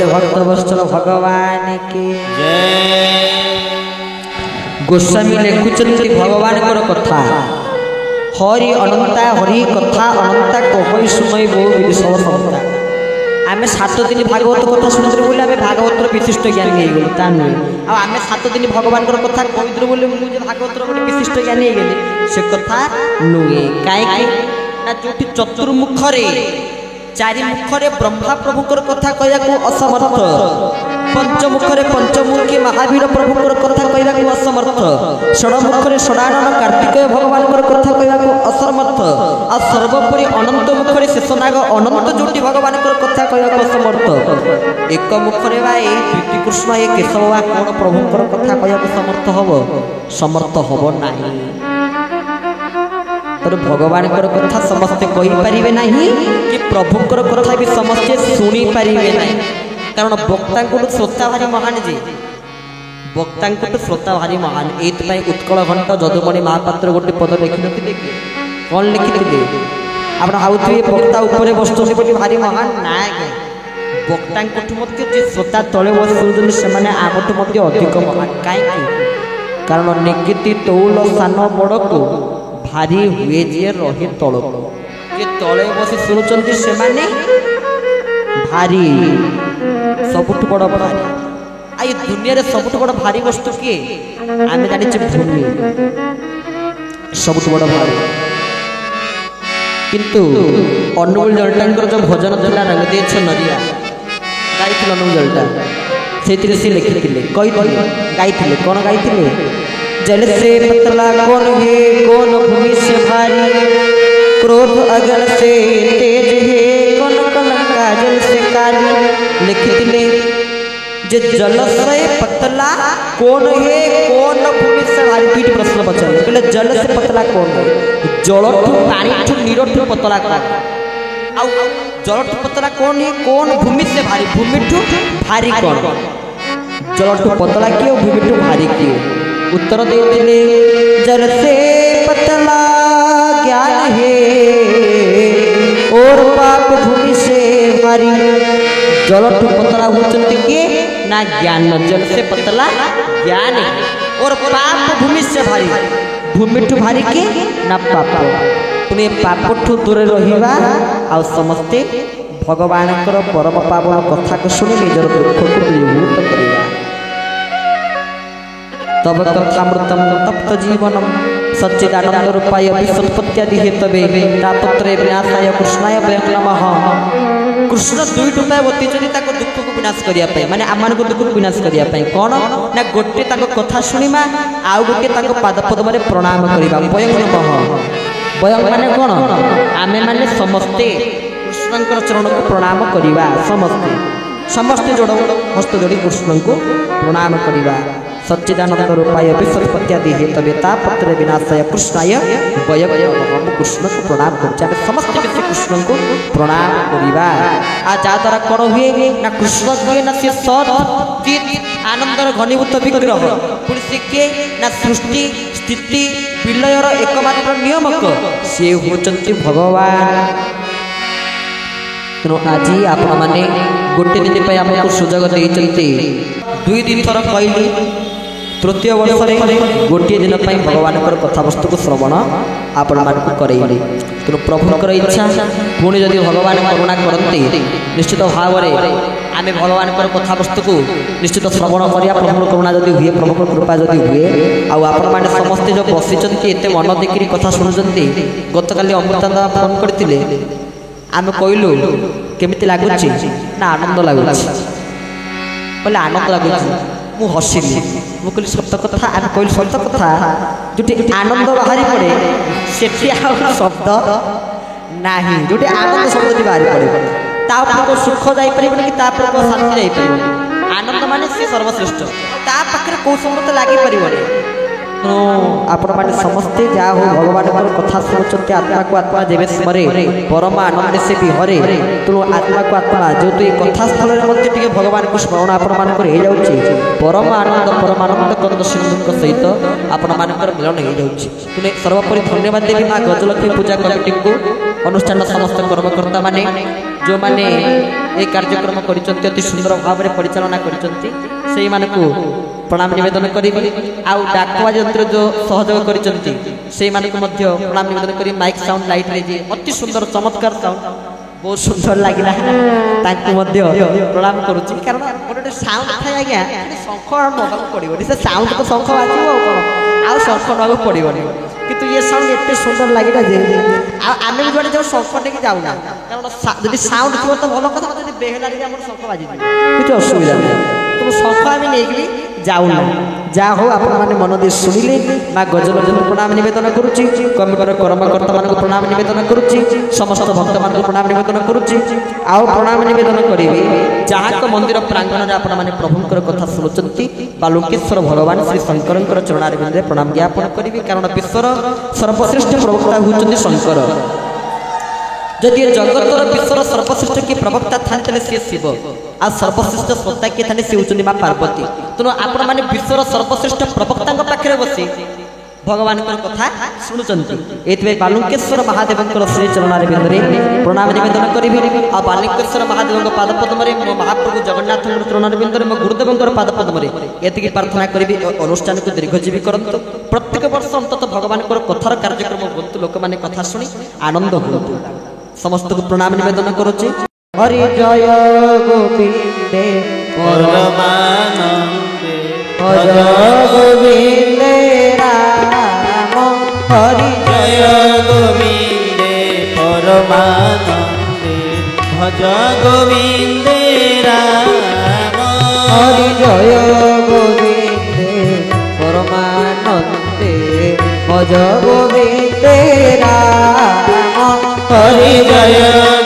भक्त वत्सल भगवान की जय। गोस्वामी लिखुचंती भगवान कथा हरि अनंता हरि कथा अनंता कहि सुनई बहु विषय संता। आम 7 दिन भागवत कथा शुणुलु बोले आम भागवतर विशिष्ट ज्ञानी हो गली ता नुहे आम 7 दिन भगवान कथा कहूँ बोले मुझे भागवतर गोटे विशिष्ट ज्ञानी हो गली से कथा नुहे कहीं जो चतुर्मुखरे 4 मुखरे ब्रह्मा प्रभुकर कथा कहू असमर्थ पंचमुखरे पंचमुखी महावीर प्रभुकर कथा कहू असमर्थ षडमुखरे षडानन कार्तिकेय भगवान कथा कहू असमर्थ आ सर्वोपरि अनंत मुखरे शेषनाग अनंत जोटी भगवान कथा कहू असमर्थ एक मुखरे द्वितीय कृष्ण ये केशव कौन प्रभुकर कथा कहू समर्थ हम समर्थ हम ना भगवान कथा समस्ते कहींपारे ना कि प्रभुकर कथा भी समस्ते शुणी पारे ना कारण वक्ता श्रोता भारी महान जे वक्ता श्रोता भारी महान ये उत्कल घंट जदुमणि महापात्र गोटे पद लिखि नी कौन लिखि आप वक्ता उपर बसुचे भारी महान ना वक्ता जे श्रोता तले बसुन से आमठू अधिक महान कहीं कारण निकिति तौल सान बड़ को भारी हुए जे रहे तल जे तले बसी शुणुंट से भारी सबुठ बड़ भारी आई दुनिया सबुठ बड़ भारी वस्तु किए आम जाने भूमि सबुठ बड़ भारी किंतु अनुगुल जलटा जो भजन था रंग दिए नरिया गाई अनुगुल जलटा से लिखी गाई कौन गाई जल से पतला कौन है कौन भूमि से भारी क्रोध अगल से तेज है कौन कलंका जल से काली लिखिले जे जल से पतला कौन है कौन भूमि से भारी पीठ प्रश्न बचल कहले जल से पतला कौन है जलठू पानी नीरठू पतला कौन आउ जलठू पतला कौन है कौन भूमि से भारी भूमि ठू भारी कौन जलठू पतला किए भूमि ठू भारी किए उत्तर देते जल से पतला ज्ञान है और पाप भूमि से भारी जलठू पतला होचंती के ना ज्ञान जल से पतला ज्ञान और पाप भूमि से भारी भूमि ठू भारी के ना पाप पुणे पाप ठू दूर रहिबा आ समस्ते भगवान परम पावन कथा को शुणी निजर दुख को दूरीभूत करिबा तब कथामृतम तप्त जीवनम सच्चिदानंद रूपाय विसुत्पत्त्यादि हेतवे तापत्रे विनाशाय कृष्णाय वयं नमः। कृष्ण 2 उपाय बतैछन्ति ताको दुख को विनाश करिया पय माने आमान को दुख को विनाश करिया पय कोन ना गोटे ताको कथा सुनिमा आउ गोटे ताको पाद पद्म रे प्रणाम करिबा वयं नमः। वयं माने कोन आमे माने समस्ते कृष्णकर चरण को प्रणाम करिबा समस्ते समस्ते जोड़ हस्त जोड़ी कृष्ण को प्रणाम करिबा सच्चिदानंद रूपाय विसुत्पत्त्यादि हेतवे तापत्र विनाशाय कृष्णाय वयं हम कृष्ण को प्रणाम कर समस्त विश्व कृष्ण को प्रणाम करिबा आ जा द्वारा कौन हुए ना कृष्ण हुए ना से सत आनंदर घनीभूत विग्रह पुणी से किए ना सृष्टि स्थिति विलयर एकमात्र नियमक से होचंती भगवान। तेणु आज आपण मैंने गोटे दिन पर आमको सुजोग देते 2 दिन थर कहली तृतीय वर्ष में गोटे दिन पर भगवान कथावस्तु को श्रवण आपण मानक करैली। तेणु प्रभुकर इच्छा पुणी जदि भगवान करुणा करते निश्चित भाव में आम भगवान कथावस्तु को निश्चित श्रवण करिया प्रभु करुणा जदि हुए प्रभु कृपा जदि हुए आपण मैंने समस्ते जो बसीचंती एते मन देखिरी कथा शुणुचंती गतकाली अमृतानंद फोन करते आम कहलु केमिति लगुच ना आनंद लगुच बोले आनंद लगुच मु हसिली मु कहली सत कथा आम कहली सत कथा जो आनंद बाहरी पड़े से शब्द ना जो आनंद शब्द बाहरी पड़े सुख जापर कि शांति जापर आनंद मान सी सर्वश्रेष्ठ ता पाखे कौ समय लगे पारे तेणु आपण मैंने समस्ते जा हो भगवान कथा शुणुंट आत्मा को आत्मा जेबे स्मरे परम आनंद से भी हरे तेणु आत्मा को आत्मा जेहेतु ये कथा स्थल भगवान को स्मरण आपण मानक परम आनंद कंद सिंधु सहित आपण मानकर मिलन हो जाऊँगी। तेणु सर्वोपरि धन्यवाद देवी माँ गजलक्ष्मी पूजा कमिटी को अनुष्ठान समस्त कर्मकर्ता माने जो माने ये कार्यक्रम करिसंती अति सुंदर भाव में परिचालना करिसंती सेही मानकु प्रणाम निवेदन करी आउ डाकुआ यंत्र जो सहयोग करिसंती सेही मानकु मध्य प्रणाम निवेदन करी माइक साउंड लाइट रे जे अति सुंदर चमत्कार साउंड बहुत सुंदर लगिला ताकू मध्य प्रणाम करूची कारण गोटे साउंड थाए आज्ञा शंख नगा पड़ो से साउंड तो शंख बाजिबो कोन आउ शंख नगा पड़ोनी किंतु ये साउंड एते सुंदर लगिला जे आमे भी जोड़े जो शंख टेकी जाउना कारण यदि साउंड थियो तो भलो कथा यदि बेहला रे हमर शंख बाजी किछ असुविधा नहीं तुम शंख आमे नेकली जाउना जा हो आपण माने मन दे सुनिले ना गजल प्रणाम निवेदन करूची कमिकर कर्मकर्ता मान प्रणाम निवेदन करूची समस्त भक्त मान प्रणाम निवेदन करूची आउ प्रणाम निवेदन करिवे जहाँ को मंदिर प्रांगण रे आपण माने प्रभुंकर कथा सुनुचंती बालुकेश्वर भगवान श्री शंकरंकर चरणार बिंदे प्रणाम ज्ञापन करिवे कारण विश्वर सर्वश्रेष्ठ प्रवक्ता होचंती शंकर जदि जगतर विश्वर सर्वश्रेष्ठ की प्रवक्ता था सी शिव आ सर्वश्रेष्ठ श्रोता किए था सी होचंती मां पार्वती तेणु आपण माने विश्वर सर्वश्रेष्ठ प्रवक्ता पाखे बसी भगवान कथा शुणुचंती एतबे बालुकेश्वर महादेव श्री चरणार बिंदरे प्रणाम निवेदन करी आ बालुकेश्वर महादेव पादपद्म मो महाप्रभु जगन्नाथ चरणार बिंदरे मो गुरुदेव पादपद्म एति प्रार्थना करी अनुष्ठान को दीर्घजीवी करंतु प्रत्येक वर्ष अंतत भगवान कथार कार्यक्रम होतु लोक माने कथा शुणी आनंद होतु समस्त को प्रणाम निवेदन करुचे हरि जय गोविंदे परमानंदे भज गोविंदे राम हरि जय गोविंदे परमानंदे भज गोविंदे राम हरि जय गोविंदे परमानंदे भज गोविंदे राम हरि जय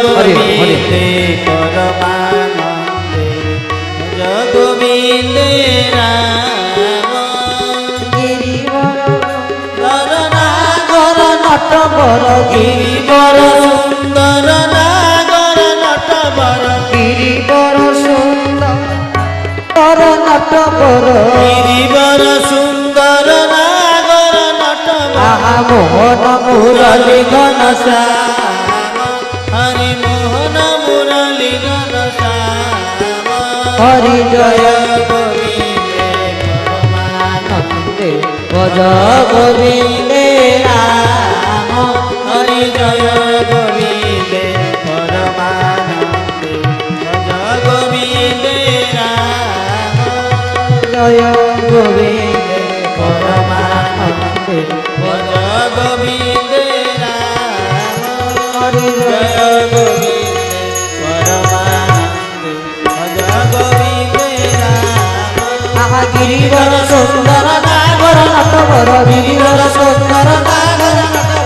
गोविंदे परमानंदे भज गोविंदे राम गिरिवर नागर नटवर गिरिवर सुंदर नागर नटवर गिरिवर सुंदर नटवर गिरिवर सुंदर नागर नटवर आहा मोहन मुरली घनश्याम हरि मोहन मुरली घनश्याम हरि जय गोविंदे परमानंदे भज गोविंदे राम हरि जय गोविंदे परमानंदे भज गोविंदे राम जय गोविंदे परमानंदे भज गोविंदे राम हरि जय गोविंदे परमानंदे भज गोविंदे राम आहा गिरिवर सुंदर नागर नटवर गिरिवर सुंदर नागर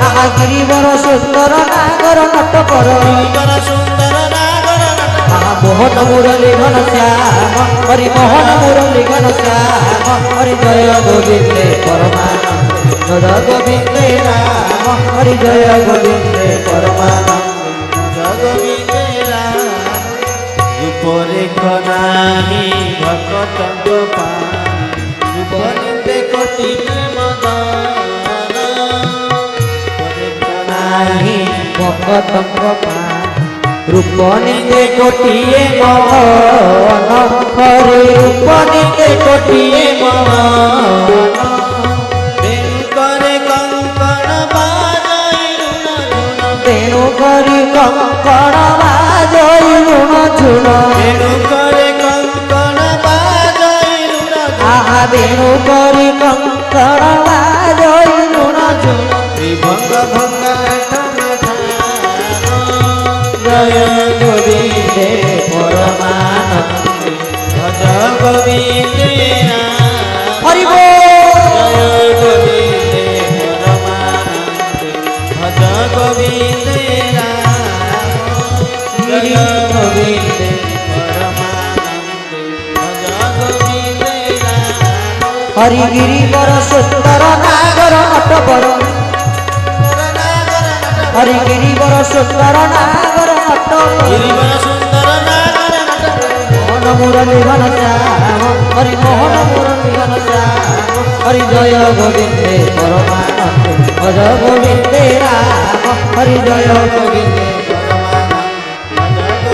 आहा गिरिवर सुंदर नागर नटवर गिरिवर सुंदर नागर नटवर आहा मोहन मुरली घनश्याम हरि मोहन मुरली घनश्याम हरि जय गोविंदे परमानंदे भज गोविंदे राम हरि जय गोविंदे परमानंदे भज गोविंदे राम रूपरेख नाही भक्तंग पाई रूप निंदे कोटि मदन रूपरेख नाही भक्तंग रूप निंदे कोटिए मोहन हरि रूप निंदे कोटिए मोहन बेनु करे कंकण बाजई ऋण झुन तेणु करी कंकण बाजई ऋण झुन बेनु करे कंकण बाजई ऋण आहा बेणु करी कंकण बाजई ऋण झुन भंग भंग जय गोविंदे परमानंदे भज गोविंदे राम हरि बोल जय गोविंदे परमानंदे भज गोविंदे राम जय गोविंदे परमानंदे भज गोविंदे राम हरि गिरिवर सुंदर नागर नटवर हरि गिरिवर सुंदर नागर नटवर गिरिवर सुंदर नागर नटवर मोहन मुरली घनश्याम हरि मोहन मुरली घनश्याम हरि जय गोविंदे परमानंदे भज गोविंदे राम हरि जय गोविंदे परमानंदे भज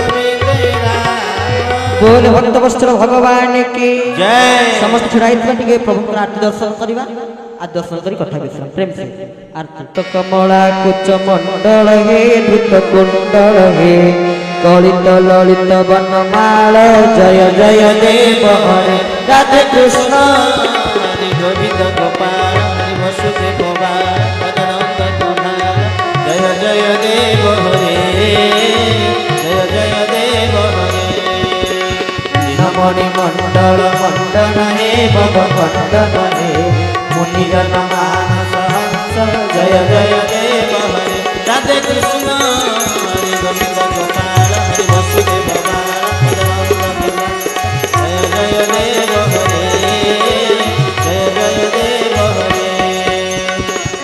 बोल भक्त वस्त्र भगवान की जय समस्त छुड़ाई टे प्रभु आरती दर्शन करवा आ दर्शन करी कथा विश्राम प्रेम से आरती तो कमला कुच मंडल हे धृत कुंडल हे कलित ललित वनमाल जय जय देव हरे राधे कृष्ण हरि गोविंद गोपाल हरि वसुदेव गोपाल जय जय देव हरे जय जय देव हरे मणि मंडल मंडन हे भव मंडन हे मुनि जन मानस हंस जय जय देव हरे राधे कृष्ण हरि गोविंद गोपाल हरि वसुदेव जय जय देव हरे जय जय देव हरे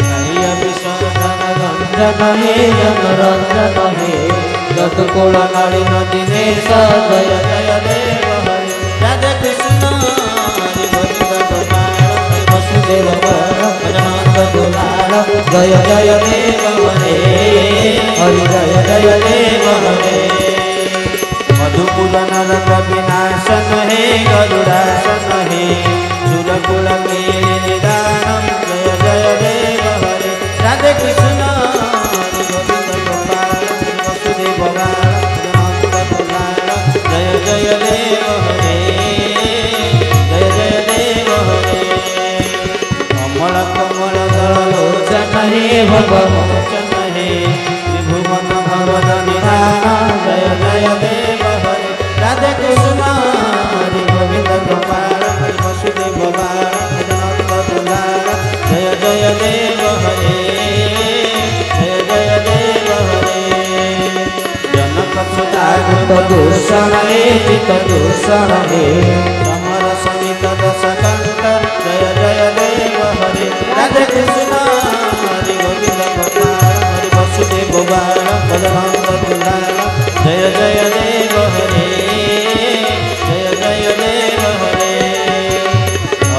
हरि अभिषेकन रंजन हे जन रंजन हे यदुकुल नलिन दिनेश जय जय देव हरे राधे कृष्ण हरि गोविंद गोपाल हरि वसुदेव दुलाल जय जय देव हरे हरि जय जय देव हरे मधुकुल नरक विनाशन हे गरुड़ासन हे सुरकुल निदानम जय जय देव हरे राधे कृष्ण हरि गोविंद गोपाल वसुदेव जय जय देव हरे जय जय देव हरे कमल कमल दल लोचन हे भगवचन हे त्रिभुवन भवन निधान जय जय देव हरे राधे कृष्ण हरि गोविंद गोपाल हरि वसुदेव जय जय देव हरे जय जय देव हरे जनक सुदागुत दूषण हे चित दूषण हे समर समित दश कंठ जय जय देव हरे राधे कृष्ण हरि गोविंद गोपाल हरि वसुदेव जय जय देव हरे जय जय देव हरे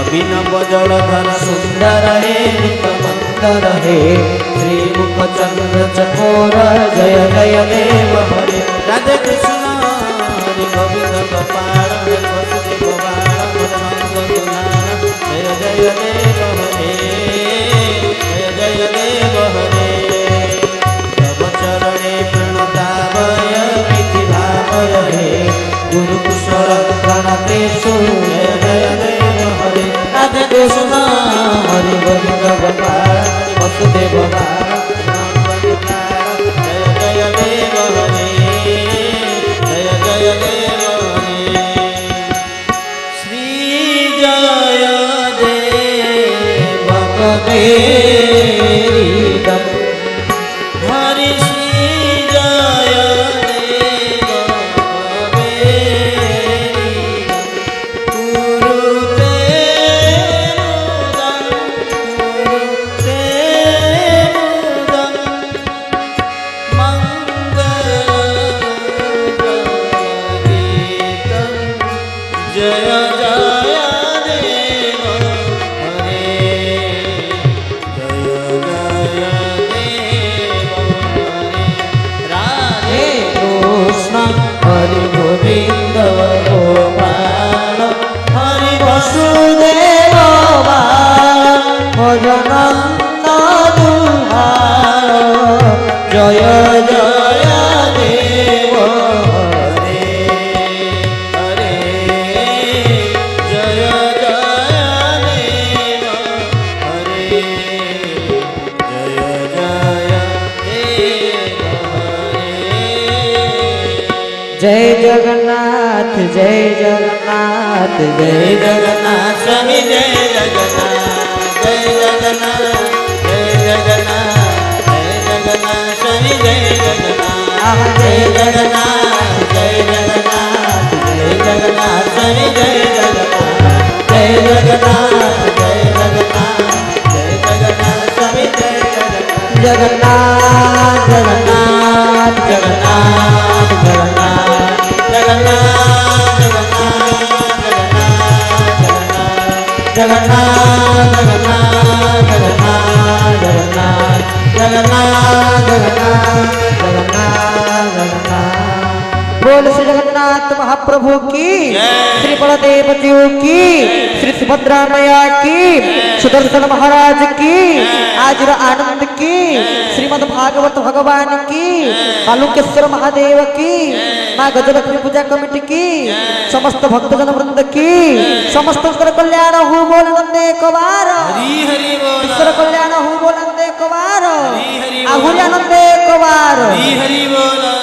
अभिनव जलधर सुंदर हे नित मंदर हे श्रीमुख चंद्र चकोर जय जय देव हरे राधे कृष्ण हरि गोविंद गोपाल हरि वसुदेव जय जय देव हरे जय जय देव हरे तव चरणे प्रणतावय प्रीति भावय हे गुरु कुशल प्रणतेषु जय जय देव हरे राधे कृष्ण हरि गोविंद गोपाल वसुदेव जय जय देव हरे जय जय देव हरे श्री जय देव कबीरम हरि श्री जय देव कुरुते मुदं मंगलगीतं जय जय देव हरे जय जय देव हरे राधे कृष्ण हरि गोविंद गोपाल हरि वसुदेव भजनंद दुहार जय जय देव हरे हरे जय जय देव हरे जय जय देव हरे जय जगन्नाथ जय जगन्नाथ जय जगन्नाथ स्वामी जय जगन्नाथ जय जगन्नाथ जय जगन्नाथ जय जगन्नाथ स्वामी जय जगन्नाथ जय जगन्नाथ जय जगन्नाथ जय जगन्नाथ स्वामी जय जगन्नाथ जय जगन्नाथ जय जगन्नाथ जय जगन्नाथ स्वामी जय जगन्नाथ जगन्नाथ जगन्नाथ जगन्नाथ जगन्नाथ जगन्नाथ जगन्नाथ जगन्नाथ जगन्नाथ जगन्नाथ जगन्नाथ जगन्नाथ जगन्नाथ जगन्नाथ जगन्नाथ बोल श्री जगन्नाथ महाप्रभु की, श्री बलदेव जी की, श्री सुभद्रा मैया की, सुदर्शन महाराज की, आज आनंद की, श्रीमद् भागवत भगवान की, बालुकेश्वर महादेव की, माँ गजलक्ष्मी पूजा कमिटी की, समस्त भक्तजन वृंद की, समस्त कल्याण हु बोल नंदे कुमार, ईश्वर कल्याण हु बोल नंदे कुमार, आहुरी आनंदे कुमार। हरि बोल।